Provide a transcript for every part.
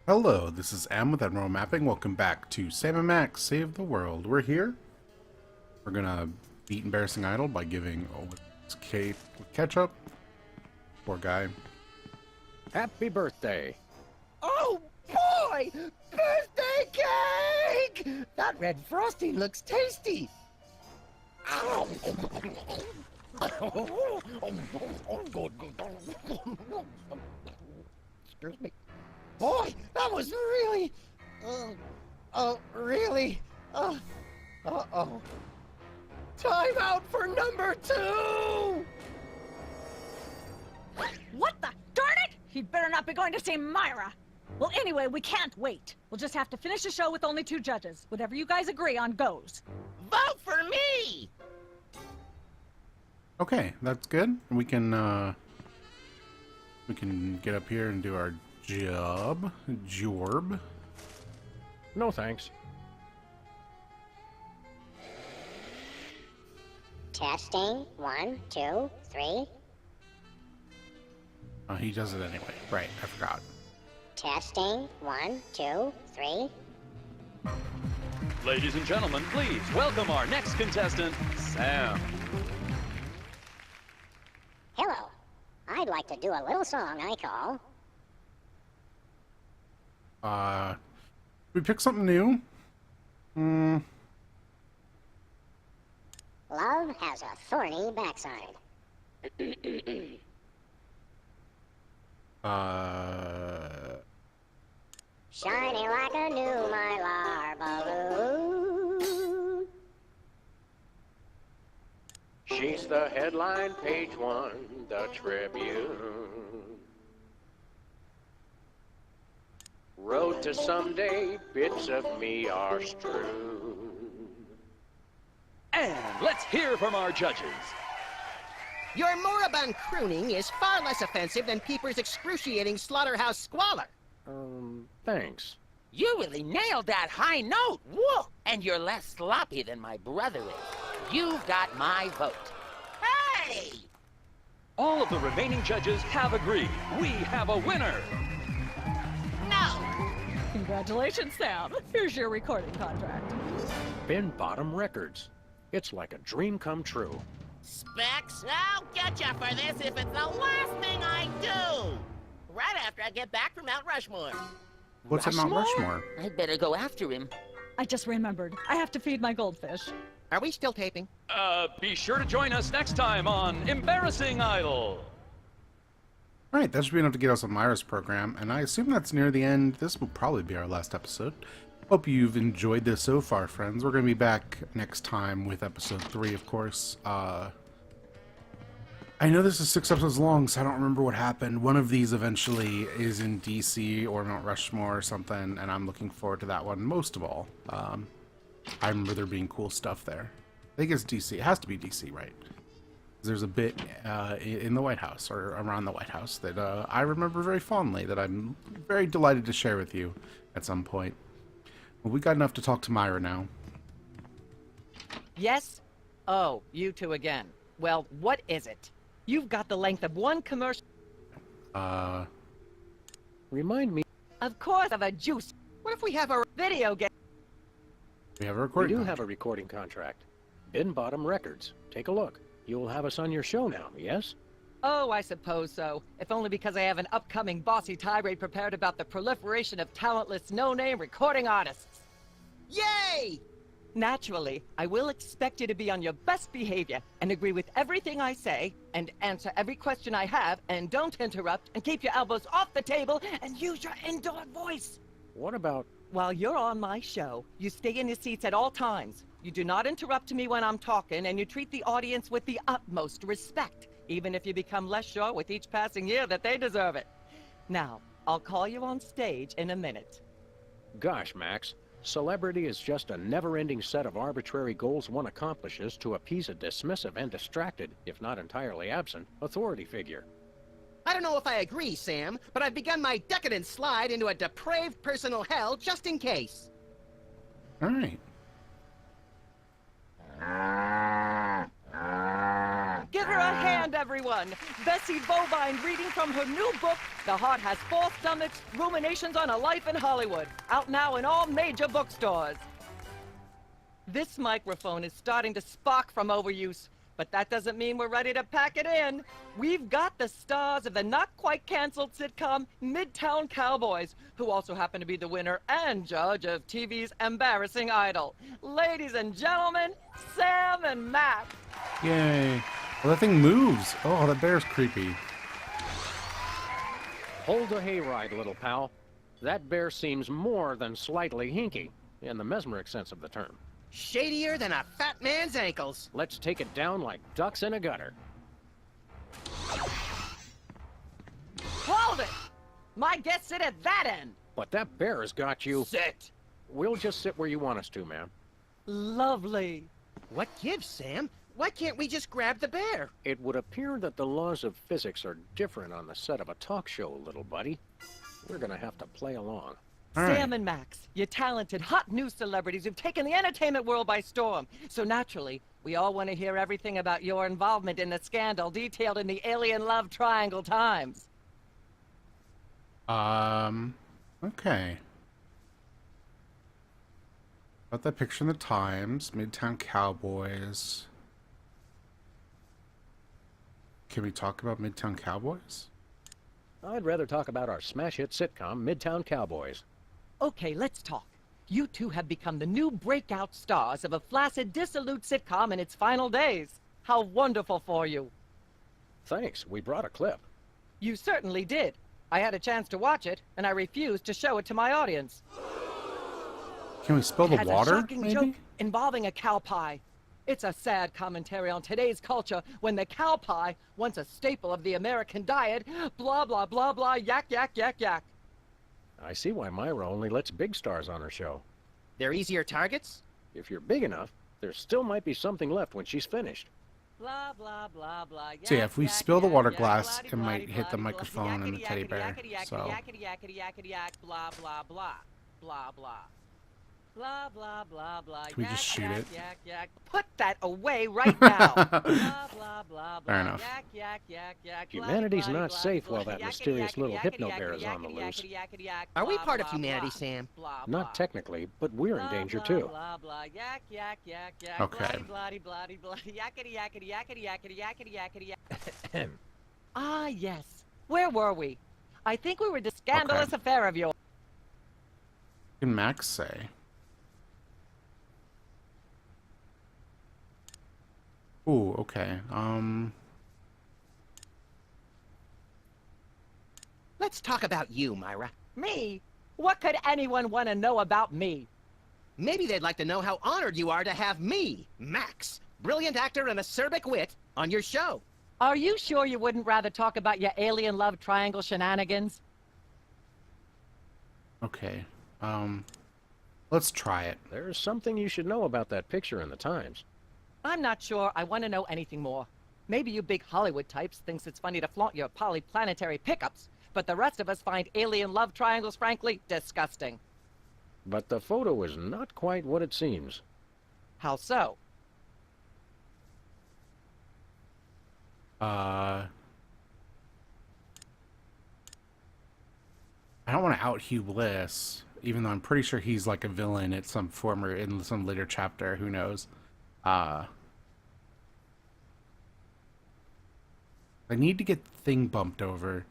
Hello, this is Am with Admiral Mapping. Welcome back to Sam and Max Save the World. We're here. We're gonna beat Embarrassing Idol by giving this cape with ketchup. Poor guy. Happy birthday. Oh boy! Birthday cake! That red frosting looks tasty. Ow. Excuse me. Boy, that was really... really... uh-oh. Time out for number 2! What the? Darn it! He'd better not be going to see Myra. Well, anyway, we can't wait. We'll just have to finish the show with only 2 judges. Whatever you guys agree on goes. Vote for me! Okay, that's good. We can get up here and do our jorb. No thanks. Testing. 1, 2, 3. Oh, he does it anyway. Right, I forgot. Testing. 1, 2, 3. Ladies and gentlemen, please welcome our next contestant, Sam. Hello. I'd like to do a little song I call... We pick something new. Love Has a Thorny Backside. Shiny like a new Mylar balloon. She's the headline, page 1, the Tribune. Road to someday, bits of me are strewn. And let's hear from our judges. Your moribund crooning is far less offensive than Peeper's excruciating slaughterhouse squalor. Thanks. You really nailed that high note. Whoa! And you're less sloppy than my brother is. You've got my vote. Hey! All of the remaining judges have agreed. We have a winner. No! Congratulations, Sam. Here's your recording contract. Ben Bottom Records. It's like a dream come true. Specs, I'll get you for this if it's the last thing I do. Right after I get back from Mount Rushmore. What's at Mount Rushmore? I'd better go after him. I just remembered. I have to feed my goldfish. Are we still taping? Be sure to join us next time on Embarrassing Idol. Alright, that should be enough to get us on Myra's program, and I assume that's near the end. This will probably be our last episode. Hope you've enjoyed this so far, friends. We're going to be back next time with episode 3, of course. I know this is 6 episodes long, so I don't remember what happened. One of these eventually is in DC or Mount Rushmore or something, and I'm looking forward to that one most of all. I remember there being cool stuff there. I think it's DC. It has to be DC, right? There's a bit in the White House, or around the White House, that I remember very fondly, that I'm very delighted to share with you at some point. Well, we got enough to talk to Myra now. Yes? Oh, you two again. Well, what is it? You've got the length of one commercial. Remind me, Of course, of a juice What if we have a... video game. We have a we recording. do have a recording contract. Ben Bottom Records. Take a look. You'll have us on your show now, yes? Oh, I suppose so. If only because I have an upcoming bossy tirade prepared about the proliferation of talentless, no-name recording artists. Yay! Naturally, I will expect you to be on your best behavior and agree with everything I say and answer every question I have and don't interrupt and keep your elbows off the table and use your indoor voice. What about... While you're on my show, you stay in your seats at all times. You do not interrupt me when I'm talking, and you treat the audience with the utmost respect, even if you become less sure with each passing year that they deserve it. Now, I'll call you on stage in a minute. Gosh, Max. Celebrity is just a never-ending set of arbitrary goals one accomplishes to appease a dismissive and distracted, if not entirely absent, authority figure. I don't know if I agree, Sam, but I've begun my decadent slide into a depraved personal hell just in case. Alright. Give her a hand, everyone. Bessie Bovine reading from her new book, The Heart Has Four Stomachs, Ruminations on a Life in Hollywood. Out now in all major bookstores. This microphone is starting to spark from overuse, but that doesn't mean we're ready to pack it in. We've got the stars of the not-quite-canceled sitcom Midtown Cowboys, who also happen to be the winner and judge of TV's Embarrassing Idol. Ladies and gentlemen, Sam and Matt. Yay. Well, that thing moves. Oh, that bear's creepy. Hold the hayride, little pal. That bear seems more than slightly hinky, in the mesmeric sense of the term. Shadier than a fat man's ankles. Let's take it down like ducks in a gutter. Hold it! My guests sit at that end. But that bear has got you. Sit. We'll just sit where you want us to, ma'am. Lovely. What gives, Sam? Why can't we just grab the bear? It would appear that the laws of physics are different on the set of a talk show, little buddy. We're gonna have to play along. All Sam right. and Max, you talented, hot news celebrities who've taken the entertainment world by storm. So naturally, we all want to hear everything about your involvement in the scandal detailed in the Alien Love Triangle Times. Okay. About that picture in the Times, Midtown Cowboys. Can we talk about Midtown Cowboys? I'd rather talk about our smash hit sitcom, Midtown Cowboys. Okay, let's talk. You two have become the new breakout stars of a flaccid, dissolute sitcom in its final days. How wonderful for you. Thanks, we brought a clip. You certainly did. I had a chance to watch it, and I refused to show it to my audience. Can we spill It the has water, a shocking maybe? joke involving a cow pie. It's a sad commentary on today's culture when the cow pie, once a staple of the American diet, blah, blah, blah, blah, yak, yak, yak, yak. I see why Myra only lets big stars on her show. They're easier targets? If you're big enough, there still might be something left when she's finished. Blah, blah, blah, blah, yak, So yeah, if we yak, spill the yak, water yak, glass, bloody, it might bloody, hit the bloody, microphone bloody, and the teddy yakety, bear, yakety, yakety, so- yakety, yakety, yakety, yak, blah, blah, blah, blah, blah. Blah, blah, blah, blah. Can we just shoot yak, it? Yak, yak. Put that away right now. Blah, blah, blah, blah. Fair enough. Yak, yak, yak, yak. Humanity's bloody, not bloody, safe bloody, while that yakety, mysterious yakety, little yakety, hypno yakety, bear is on the yakety, loose. yakety, yakety, yak, Are we blah, part of blah, humanity, blah, Sam? blah, blah. Not technically, but we're in Blah, danger blah, too. Blah, blah, yak, yak, yak, yak. Okay. Bloody, bloody, bloody, yakety, yakety, yakety, yakety, yakety, yakety, yak. Ah, yes. Where were we? I think we were the scandalous affair of yours. What can Max say? Ooh, okay. Let's talk about you, Myra. Me? What could anyone want to know about me? Maybe they'd like to know how honored you are to have me, Max, brilliant actor and acerbic wit, on your show. Are you sure you wouldn't rather talk about your alien love triangle shenanigans? Okay. Let's try it. There's something you should know about that picture in the Times. I'm not sure I want to know anything more. Maybe you big Hollywood types thinks it's funny to flaunt your polyplanetary pickups, but the rest of us find alien love triangles, frankly, disgusting. But the photo is not quite what it seems. How so? I don't want to out Hugh Bliss, even though I'm pretty sure he's like a villain at some in some later chapter. Who knows? I need to get the thing bumped over.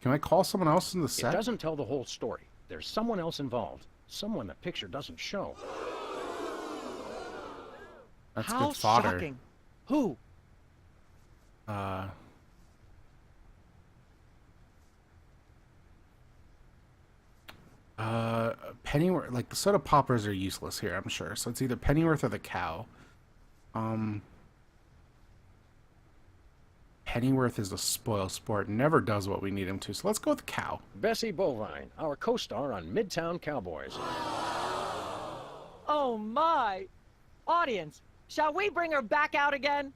Can I call someone else in the It set? doesn't tell the whole story. There's someone else involved. Someone the picture doesn't show. That's How good fodder. shocking. Who? Pennyworth, like the soda poppers are useless here, I'm sure. So it's either Pennyworth or the cow. Pennyworth is a spoil sport, never does what we need him to. So let's go with the cow. Bessie Bovine, our co-star on Midtown Cowboys. Oh my! Audience, shall we bring her back out again?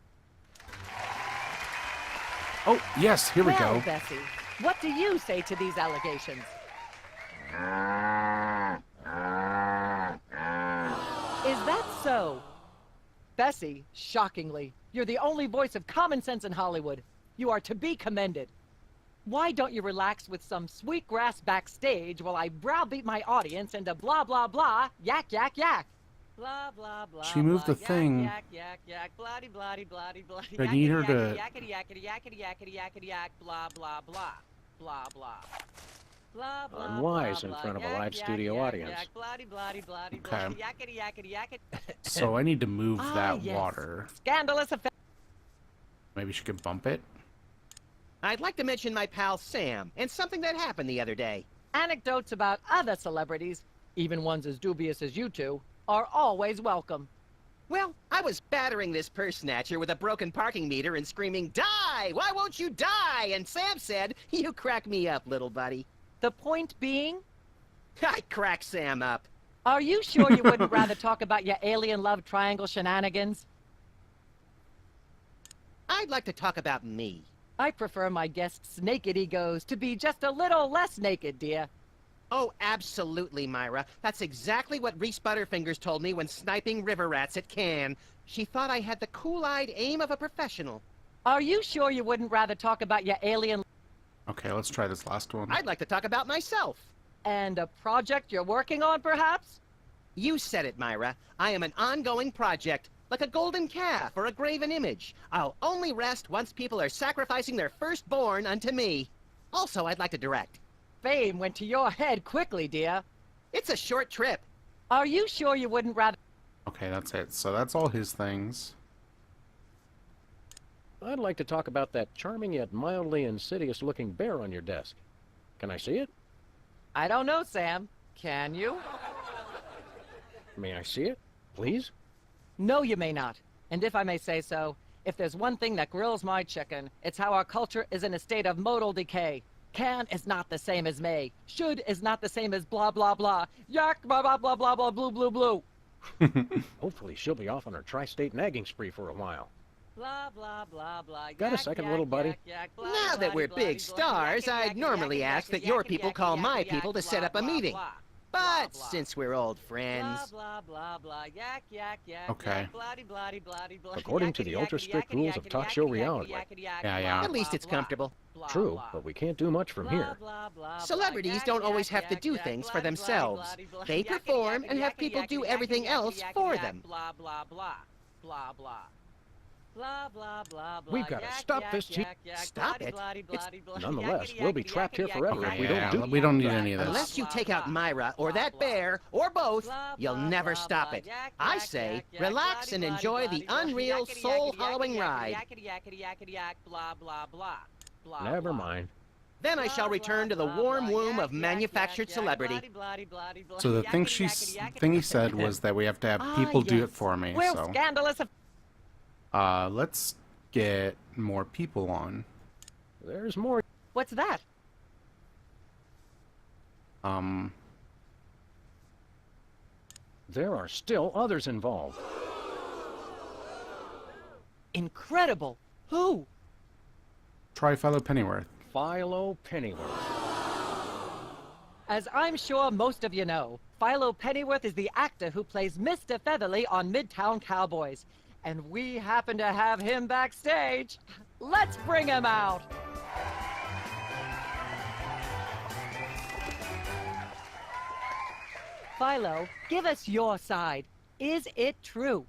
Oh, yes, here we Well, go. Bessie, what do you say to these allegations? Is that so? Bessie, shockingly, You're the only voice of common sense in Hollywood. You are to be commended. Why don't you relax with some sweet grass backstage while I browbeat my audience into blah blah blah, yak yak yak. Blah blah blah. She moved blah, the thing. Yak yak yak, bloody bloody bloody bloody. I need her to- Yakety yakety yakety yakety yakety yak, blah blah blah, blah blah. Blah, blah, Unwise blah, in blah, front of a yak, live yak, studio yak, audience. yak, bloody bloody bloody Okay. bloody, yakety yakety yakety. So I need to move Ah, that yes. water. Scandalous effect. Maybe she could bump it. I'd like to mention my pal Sam and something that happened the other day. Anecdotes about other celebrities, even ones as dubious as you two, are always welcome. Well, I was battering this purse snatcher with a broken parking meter and screaming, "Die! Why won't you die?" And Sam said, "You crack me up, little buddy." The point being, I crack Sam up. are you sure you wouldn't rather talk about your alien love triangle shenanigans? I'd like to talk about me. I prefer my guests' naked egos to be just a little less naked, dear. Oh, absolutely, Myra. That's exactly what Reese Butterfingers told me when sniping river rats at Cannes. She thought I had the cool-eyed aim of a professional. Are you sure you wouldn't rather talk about your alien Okay, let's try this last one. I'd like to talk about myself. and a project you're working on, perhaps? You said it, Myra. I am an ongoing project, like a golden calf or a graven image. I'll only rest once people are sacrificing their firstborn unto me. Also, I'd like to direct. Fame went to your head quickly, dear. It's a short trip. Are you sure you wouldn't rather... Okay, that's it. So that's all his things. I'd like to talk about that charming yet mildly insidious-looking bear on your desk. Can I see it? I don't know, Sam. Can you? May I see it, please? No, you may not. And if I may say so, if there's one thing that grills my chicken, it's how our culture is in a state of modal decay. Can is not the same as may. Should is not the same as blah blah blah. Yak blah blah blah blah blah blue blue blue. Hopefully she'll be off on her tri-state nagging spree for a while. Blah blah blah blah. Got a yak, second, yak, little buddy? yak, yak, blah, Now that blah, we're blah, big blah, stars, yakety, I'd yakety, normally yakety, ask that yakety, your yakety, people yakety, call my yakety, people to blah, set up a blah, meeting. blah, But blah, since we're old friends... blah blah blah yak yak yak. Okay. yak, bloody bloody bloody bloody. According to the ultra-strict rules of talk show reality. Yeah. At least it's comfortable. True, but we can't do much from here. Celebrities don't always have to do things for themselves. They perform and have people do everything else for them. Blah blah blah blah blah. Blah blah blah blah. We've gotta stop this Stop it? Nonetheless, we'll be trapped here forever if Okay, we yeah, don't do we don't need any of this. Unless you take out Myra, or that bear, or both, you'll never stop it. I say, relax and enjoy the unreal, soul-hollowing ride. Never mind. Then I shall return to the warm womb of manufactured celebrity. So the thing he said was that we have to have people do it for me. Well, So scandalous. let's get more people on. There's more. What's that? There are still others involved. Incredible. Who? Try fellow Pennyworth. Philo Pennyworth. As I'm sure most of you know, Philo Pennyworth is the actor who plays Mr. Featherly on Midtown Cowboys. And we happen to have him backstage. Let's bring him out. Philo, give us your side. Is it true?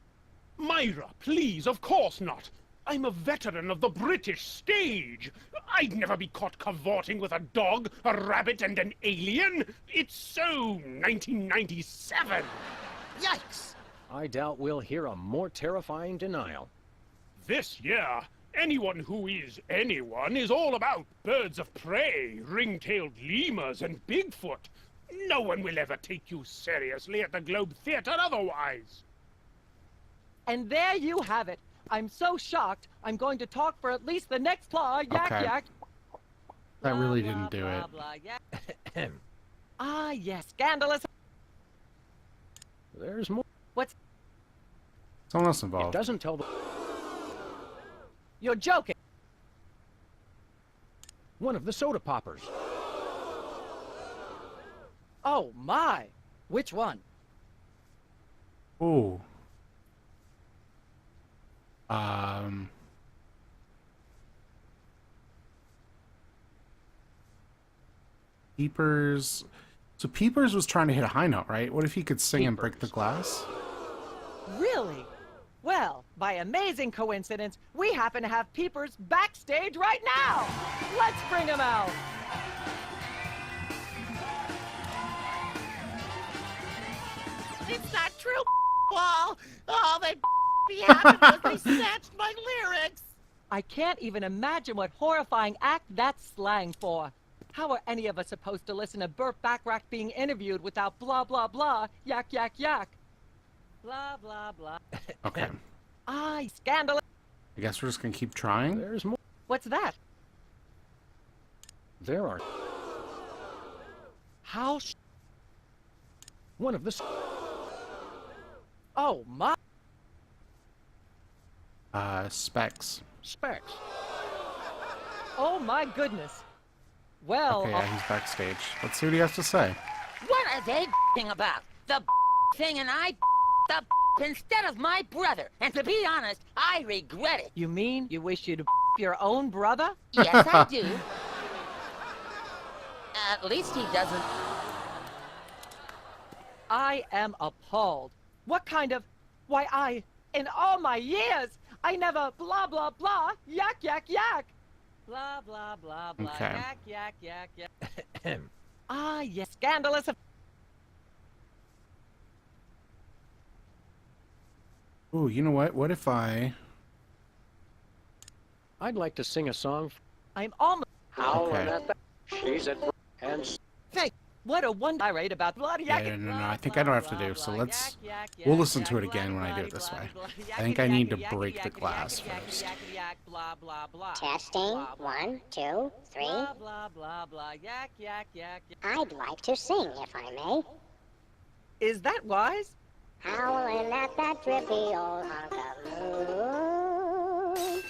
Myra, please, of course not. I'm a veteran of the British stage. I'd never be caught cavorting with a dog, a rabbit, and an alien. It's so 1997. Yikes! I doubt we'll hear a more terrifying denial. This year, anyone who is anyone is all about birds of prey, ring-tailed lemurs, and Bigfoot. No one will ever take you seriously at the Globe Theatre otherwise. And there you have it. I'm so shocked, I'm going to talk for at least the next yak Okay. yak. That really Blah, didn't do blah, it. blah, yak. Ah, yes, scandalous. There's more. What's... Someone else It involved. doesn't tell the... You're joking. One of the soda poppers. Oh, my. Which one? Ooh. Peepers. So Peepers was trying to hit a high note, right? What if he could sing and break the Peepers. glass? Really? Well, by amazing coincidence, we happen to have Peepers backstage right now. Let's bring him out. It's not true, Wall. All that happened was they snatched my lyrics. I can't even imagine what horrifying act that's slang for. How are any of us supposed to listen to Burt Bacharach being interviewed without blah, blah, blah, yak, yak, yak? Blah, blah, blah. Okay. Aye, scandalous. I guess we're just gonna keep trying. There's more. What's that? There are How one of the Oh, my. Specs. specs. Oh, my goodness. Well, Okay, yeah, he's backstage. Let's see what he has to say. What are they about? The thing and I the instead of my brother. And to be honest, I regret it. you mean you wish you'd your own brother? Yes, I do. At least he doesn't. I am appalled. What kind of... Why, in all my years, I never blah, blah, blah, yak, yak, yak. Blah, blah, blah, blah, Okay. yak, yak, yak, yak. Yes, scandalous. Ooh, you know what? What if I... I'd like to sing a song. I'm almost... Howling Okay. at the... She's at... And Thank... What a one irate about bloody yak. Yeah, no, I think I know what I have to do, so let's... We'll listen to it again when I do it this way. I think I need to break the glass first. Testing. 1, 2, 3. Blah, blah, blah, blah, yak, yak, yak, yak. I'd like to sing, if I may. Is that wise? Howling at that drippy old hunk of moon.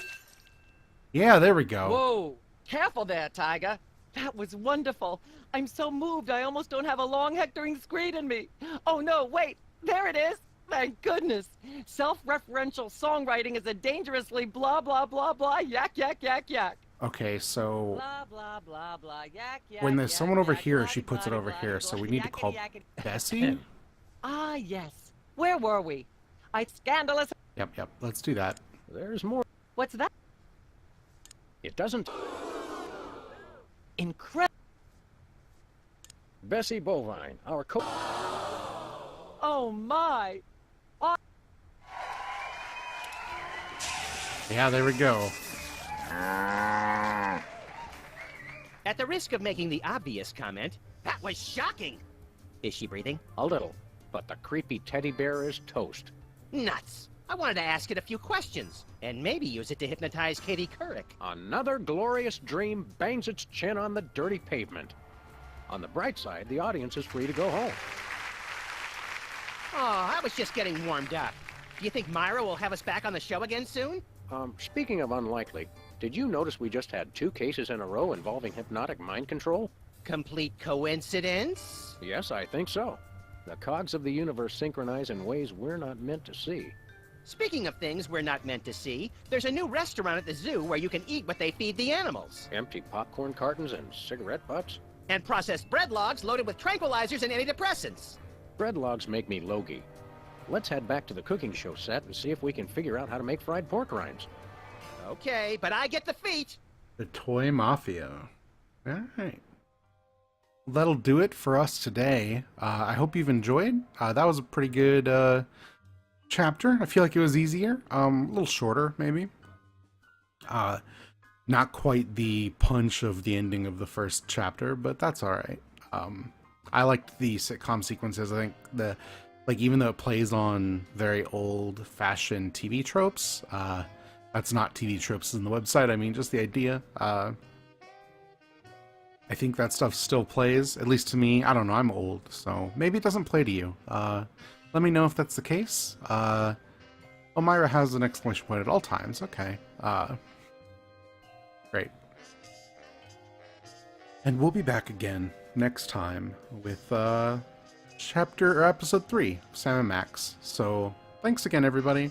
Yeah, there we go. Whoa! Careful there, Tiger. That was wonderful. I'm so moved I almost don't have a long hectoring screed in me. Oh no, wait! There it is! Thank goodness! Self-referential songwriting is a dangerously blah blah blah blah yak yak yak yak. Okay, so Blah blah blah blah yak yak. when there's yak, someone over yak, here, blah, she puts it blah, over blah, here, blah, so we need to yakety, call yakety. Bessie? Ah yes. Where were we? Scandalous. Yep, let's do that. there's more. What's that? It doesn't. Incredible. Bessie Bovine, our co... Oh my. Yeah, there we go. At the risk of making the obvious comment, that was shocking. Is she breathing? A little. But the creepy teddy bear is toast. Nuts. I wanted to ask it a few questions, and maybe use it to hypnotize Katie Couric. Another glorious dream bangs its chin on the dirty pavement. On the bright side, the audience is free to go home. Oh, I was just getting warmed up. Do you think Myra will have us back on the show again soon? Speaking of unlikely, did you notice we just had 2 cases in a row involving hypnotic mind control? Complete coincidence? Yes, I think so. The cogs of the universe synchronize in ways we're not meant to see. Speaking of things we're not meant to see, there's a new restaurant at the zoo where you can eat what they feed the animals. Empty popcorn cartons and cigarette butts? And processed bread logs loaded with tranquilizers and antidepressants. Bread logs make me logy. Let's head back to the cooking show set and see if we can figure out how to make fried pork rinds. Okay, but I get the feet. The Toy Mafia. All right. That'll do it for us today. I hope you've enjoyed. That was a pretty good chapter. I feel like it was easier. A little shorter, maybe. Not quite the punch of the ending of the first chapter, but that's all right. I liked the sitcom sequences. I think even though it plays on very old-fashioned TV tropes, that's not TV tropes in the website. I mean, just the idea. I think that stuff still plays, at least to me. I don't know, I'm old, so maybe it doesn't play to you. Let me know if that's the case. Myra has an exclamation point at all times. Okay. Great. And we'll be back again next time with episode 3, Sam and Max. So, thanks again, everybody.